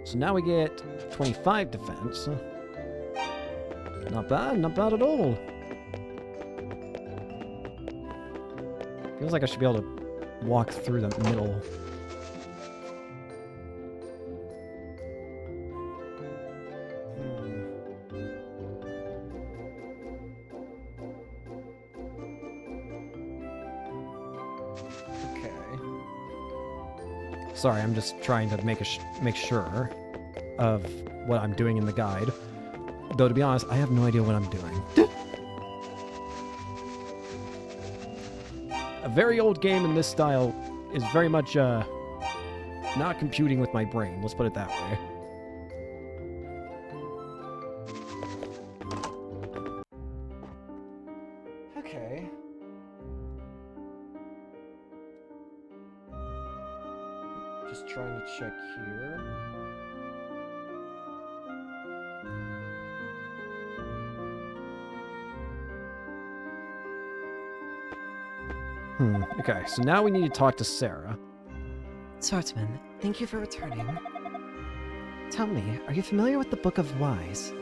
So now we get 25 defense. Not bad, not bad at all. Feels like I should be able to walk through the middle. Sorry, I'm just trying to make sure of what I'm doing in the guide. Though, to be honest, I have no idea what I'm doing. A very old game in this style is very much not computing with my brain. Let's put it that way. Okay. Just trying to check here. Okay, so now we need to talk to Sarah. Swordsman, thank you for returning. Tell me, are you familiar with the Book of Wise?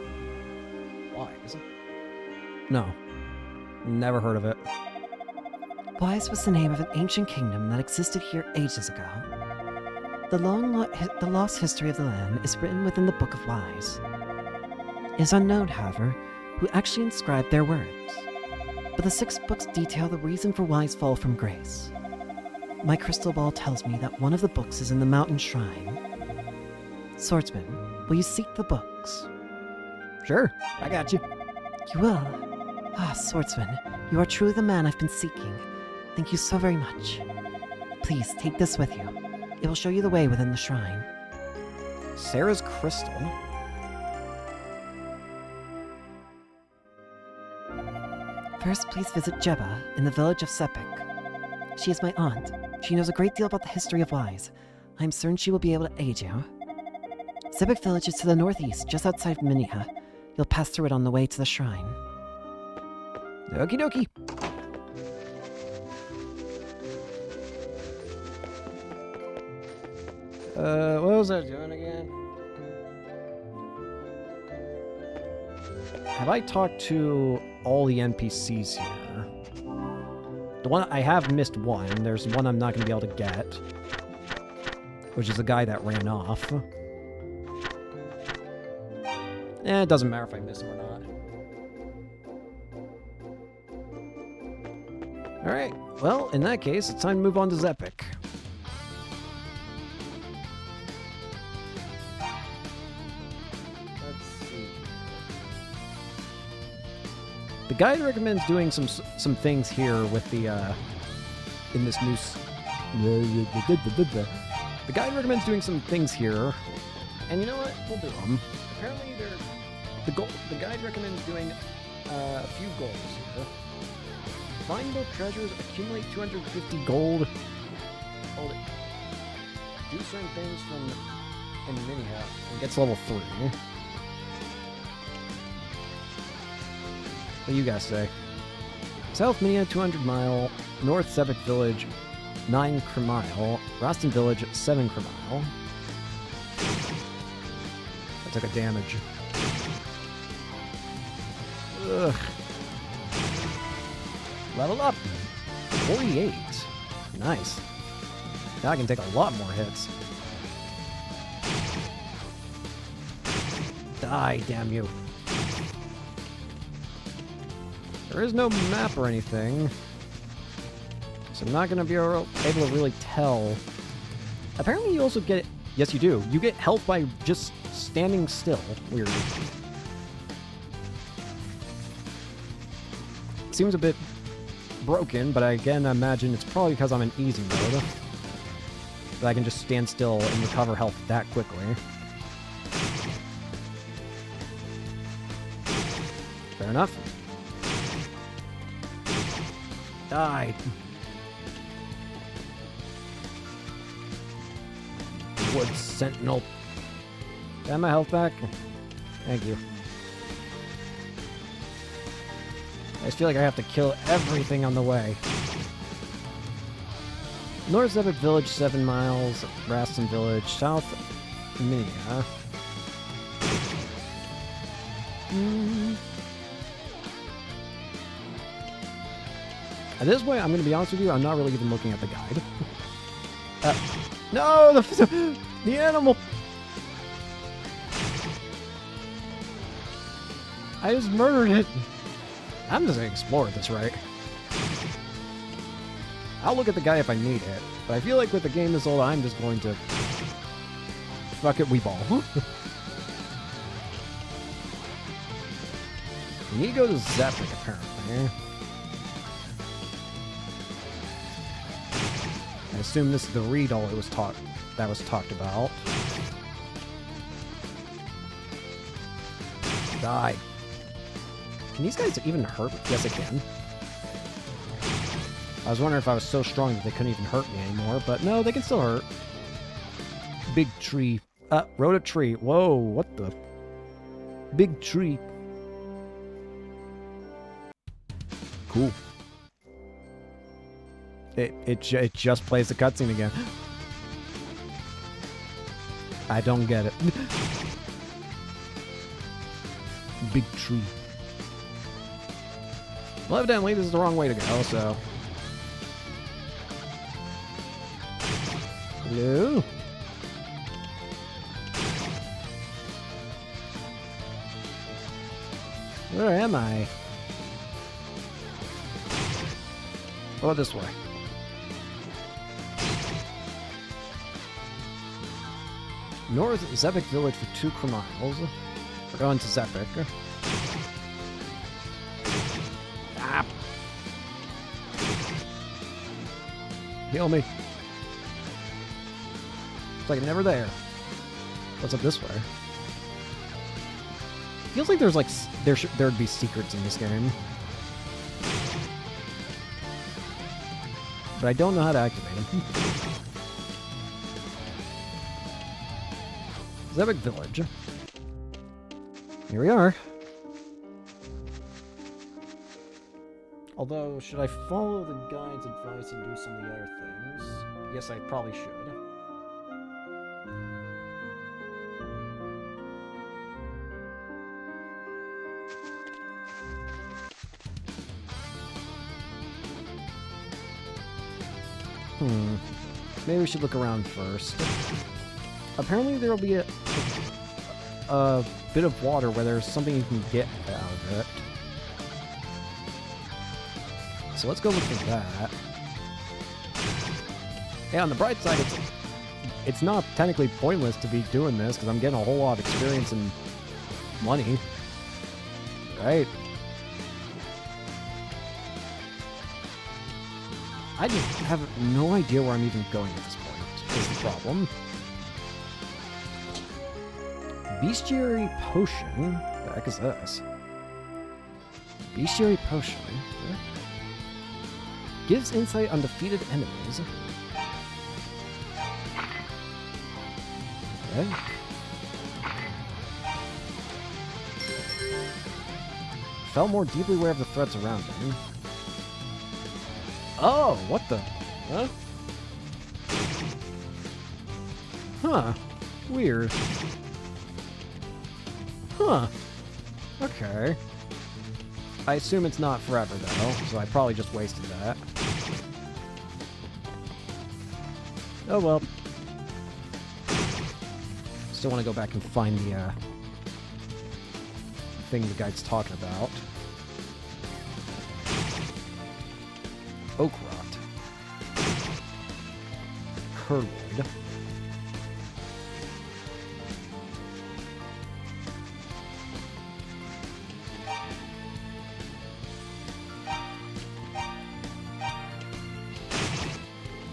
Wise? No. Never heard of it. Wise was the name of an ancient kingdom that existed here ages ago. The lost history of the land is written within the Book of Wise. It is unknown, however, who actually inscribed their words. But the 6 books detail the reason for Wise' fall from grace. My crystal ball tells me that one of the books is in the mountain shrine. Swordsman, will you seek the books? Sure, I got you. You will? Ah, Swordsman, you are truly the man I've been seeking. Thank you so very much. Please, take this with you. It will show you the way within the shrine. Sarah's crystal? First, please visit Jeba in the village of Sepik. She is my aunt. She knows a great deal about the history of lies. I am certain she will be able to aid you. Sepik village is to the northeast, just outside Miniha. You'll pass through it on the way to the shrine. Okie dokie. What was I doing again? Have I talked to all the NPCs here? The one I have missed one. There's one I'm not going to be able to get, which is the guy that ran off. It doesn't matter if I miss him or not. Alright, well, in that case, it's time to move on to Zepik. Let's see. The guide recommends doing some things here with the, in this new... The guide recommends doing some things here, and you know what? We'll do them. Apparently, the guide recommends doing a few goals here. Find both treasures, accumulate 250 gold. Hold it. Do certain things from in Miniha and gets level 3. What do you guys say? South Miniha 200 mile, North Sepik village 9 mile, Roston village 7 mile. I took a damage. Ugh. Level up! 48. Nice. Now I can take a lot more hits. Die, damn you. There is no map or anything, so I'm not going to be able to really tell. Apparently you also get... Yes, you do. You get health by just standing still. Weird. Seems a bit broken, but again, I imagine it's probably because I'm in easy mode. That I can just stand still and recover health that quickly. Fair enough. Die. Wood Sentinel. Can I have my health back? Thank you. I just feel like I have to kill everything on the way. North Sepik village 7 miles, Raston village, South Minia. At this point, I'm going to be honest with you, I'm not really even looking at the guide. No! The animal! I just murdered it! I'm just going to explore this, right? I'll look at the guy if I need it, but I feel like with the game this old, I'm just going to... Fuck it, we ball. We need to go to Zepik, apparently. I assume this is the read all that was talked about. Die. Can these guys even hurt? Yes, they can. I was wondering if I was so strong that they couldn't even hurt me anymore, but no, they can still hurt. Big tree. Rode a tree. Whoa, what the? Big tree. Cool. It just plays the cutscene again. I don't get it. Big tree. Well, evidently this is the wrong way to go, so... Hello? Where am I? Oh, this way. North Zepik village for 2 miles. We're going to Zepik. Ah! Heal me. like it's never there. What's up this way? Feels like there's like there'd be secrets in this game, but I don't know how to activate them. Zebek Village. Here we are. Although, should I follow the guide's advice and do some of the other things? Yes, I probably should. Maybe we should look around first. Apparently there'll be a bit of water where there's something you can get out of it. So let's go look for that. Yeah, on the bright side, it's not technically pointless to be doing this, because I'm getting a whole lot of experience and money. Right? I just have no idea where I'm even going at this point, is the problem. Bestiary Potion? What the heck is this? Bestiary Potion. Huh? Gives insight on defeated enemies. Okay. Felt more deeply aware of the threats around him. Oh, what the? Huh? Huh. Weird. Huh. Okay. I assume it's not forever, though, so I probably just wasted that. Oh well. Still want to go back and find the thing the guide's talking about. Oak rot. Curloid.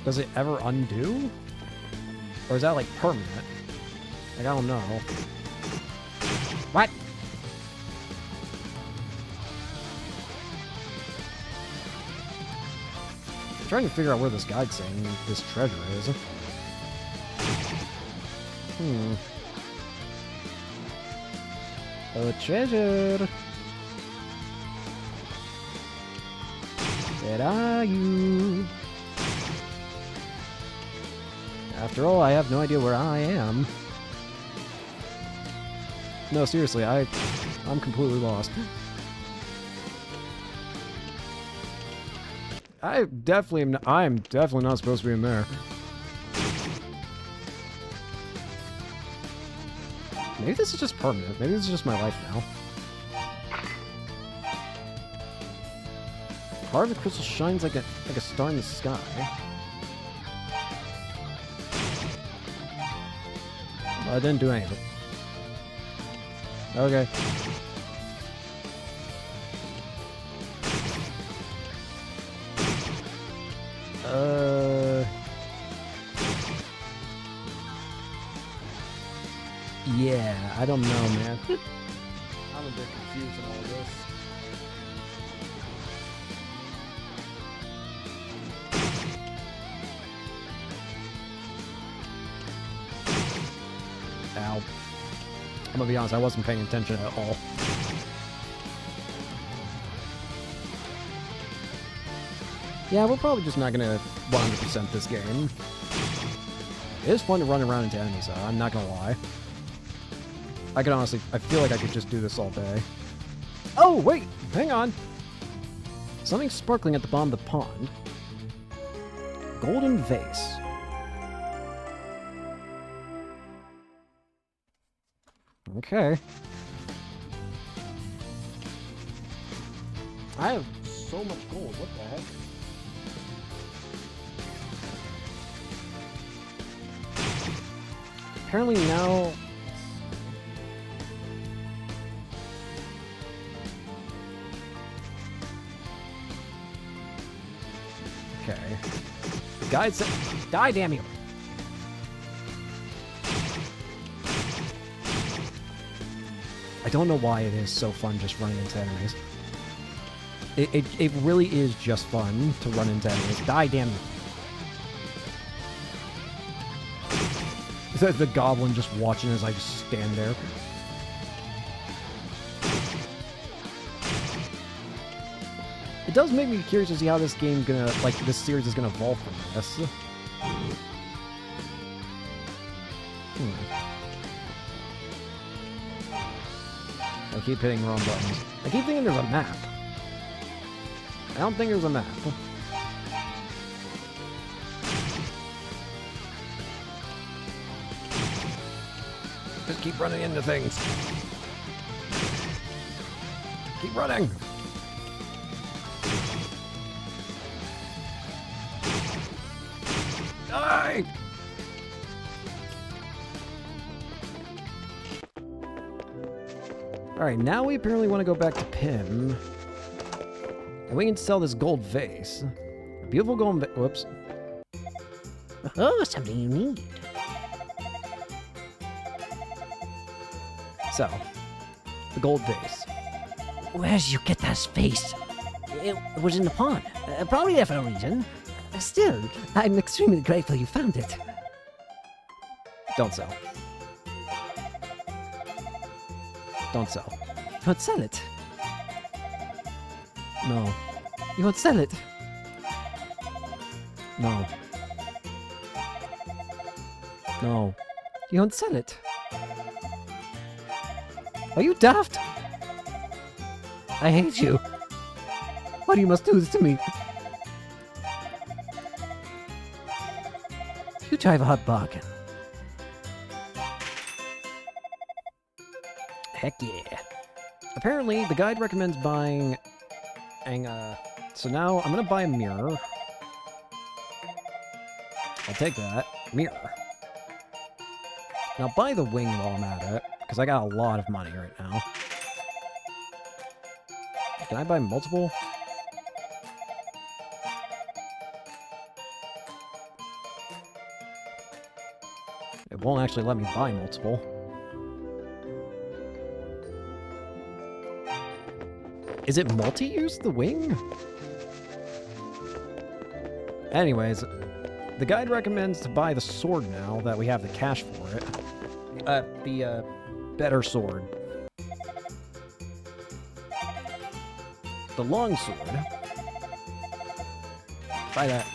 Does it ever undo? Or is that like permanent? Like, I don't know. What? I'm trying to figure out where this guide's saying this treasure is. A treasure. Where are you? After all, I have no idea where I am. No, seriously, I'm completely lost. I'm definitely not supposed to be in there. Maybe this is just permanent. Maybe this is just my life now. Heart of the crystal shines like a star in the sky. Well, I didn't do anything. Okay. Yeah, I don't know, man. I'm a bit confused in all of this. Ow. I'm gonna be honest, I wasn't paying attention at all. Yeah, we're probably just not gonna 100% this game. It is fun to run around into enemies, though, I'm not gonna lie. I feel like I could just do this all day. Oh, wait! Hang on! Something sparkling at the bottom of the pond. Golden vase. Okay. I have so much gold, what the heck? Apparently now... Okay. The guide said... Die, damn you! I don't know why it is so fun just running into enemies. It really is just fun to run into enemies. Die, damn you. The goblin just watching as I just stand there. It does make me curious to see how this game gonna, like, this series is gonna evolve from this. I keep hitting the wrong buttons. I keep thinking there's a map. I don't think there's a map. Just keep running into things. Keep running. Die! Alright, now we apparently want to go back to Pim. And we can sell this gold vase. A beautiful gold vase. Whoops. Oh, something you need. So, the gold vase. Where'd you get that space? It was in the pond. Probably there for a reason. Still, I'm extremely grateful you found it. Don't sell. Don't sell. You won't sell it. No. You won't sell it. No. No. You won't sell it. Are you daft? I hate you. Why do you must do this to me? You drive a hot bargain. Heck yeah. Apparently, the guide recommends buying... So now, I'm gonna buy a mirror. I'll take that. Mirror. And I'll buy the wing while I'm at it, because I got a lot of money right now. Can I buy multiple? It won't actually let me buy multiple. Is it multi-use, the wing? Anyways, the guide recommends to buy the sword now that we have the cash for it. The better sword. The long sword. Buy that.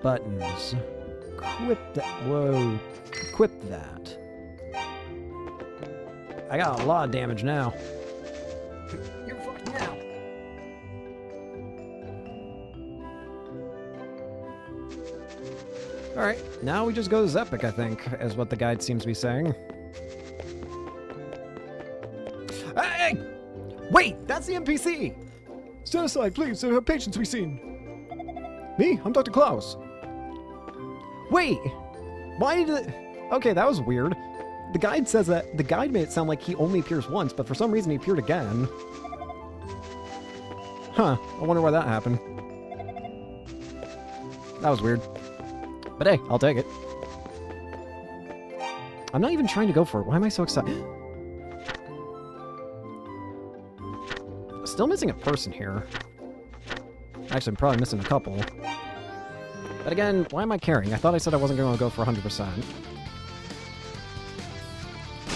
Buttons. Equip that. Whoa. Equip that. I got a lot of damage now. You're fucked now. Alright, now we just go to Zepic, I think, is what the guide seems to be saying. Hey! Wait! That's the NPC! Stand aside, please. Have patience to be seen. Me? I'm Dr. Klaus. Wait! Why did it... Okay, that was weird. The guide says that... The guide made it sound like he only appears once, but for some reason he appeared again. Huh. I wonder why that happened. That was weird. But hey, I'll take it. I'm not even trying to go for it. Why am I so excited? Still missing a person here. Actually, I'm probably missing a couple. But again, why am I caring? I thought I said I wasn't going to go for 100%.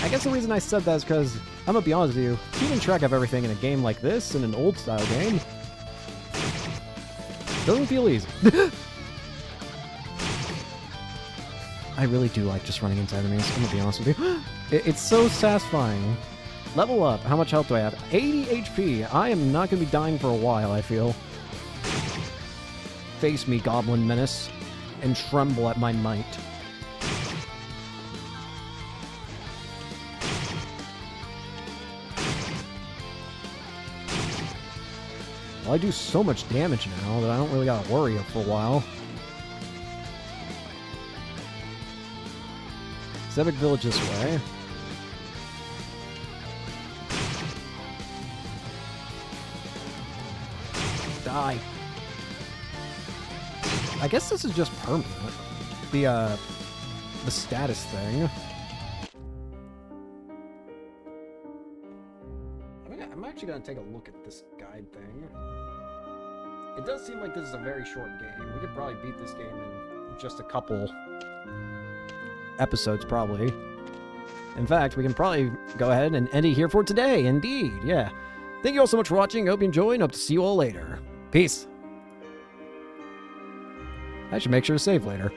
I guess the reason I said that is because, I'm going to be honest with you, keeping track of everything in a game like this, in an old-style game, doesn't feel easy. I really do like just running into enemies, I'm going to be honest with you. It's so satisfying. Level up. How much health do I have? 80 HP. I am not going to be dying for a while, I feel. Face me, Goblin Menace, and tremble at my might. Well, I do so much damage now that I don't really gotta worry for a while. Zepic Village this way. Die. I guess this is just permanent. The the status thing. I'm actually going to take a look at this guide thing. It does seem like this is a very short game. We could probably beat this game in just a couple episodes, probably. In fact, we can probably go ahead and end it here for today. Indeed, yeah. Thank you all so much for watching. Hope you enjoyed, and hope to see you all later. Peace. I should make sure to save later.